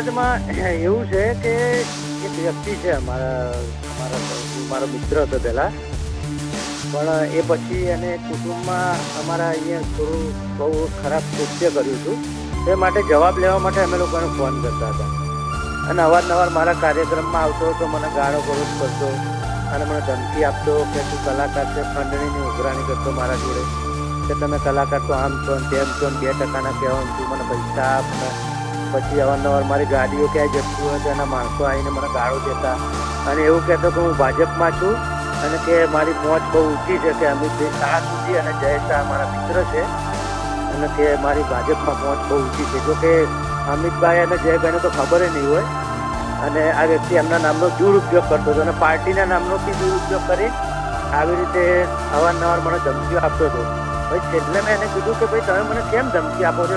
સમાજમાં એવું છે કે એક વ્યક્તિ છે મારો મિત્ર હતો પહેલાં, પણ એ પછી એને કુટુંબમાં અમારા અહીંયા થોડું બહુ ખરાબ કૃત્ય કર્યું હતું. તે માટે જવાબ લેવા માટે અમે લોકોને ફોન કરતા હતા અને અવારનવાર મારા કાર્યક્રમમાં આવતો હતો, મને ગાળો ગલોચ કરતો અને મને ધમકી આપતો કે તું કલાકાર છે, ખંડણીની ઉઘરાણી કરતો મારા જોડે કે તમે કલાકાર તો આમ છો ને તેમ છો ને 2% કહેવાનું, તું મને પૈસા આપ ને. પછી અવારનવાર મારી ગાડીઓ ક્યાંય જતી હોય તો એના માણસો આવીને મને ગાળો દેતા અને એવું કહેતો કે હું ભાજપમાં છું અને કે મારી પહોંચ બહુ ઊંચી છે, કે અમિતભાઈ શાહ સુધી અને જય શાહ મારા મિત્ર છે અને કે મારી ભાજપમાં પહોંચ બહુ ઊંચી છે. જો કે અમિતભાઈ અને જયભાઈને તો ખબર નહીં હોય અને આ વ્યક્તિ એમના નામનો દુરુપયોગ કરતો હતો અને પાર્ટીના નામનો બી દુરુપયોગ કરી આવી રીતે અવારનવાર મને ધમકીઓ આપતો હતો. ભાઈ છેલ્લે મેં એને કીધું કે ભાઈ તમે મને કેમ ધમકી આપો છો?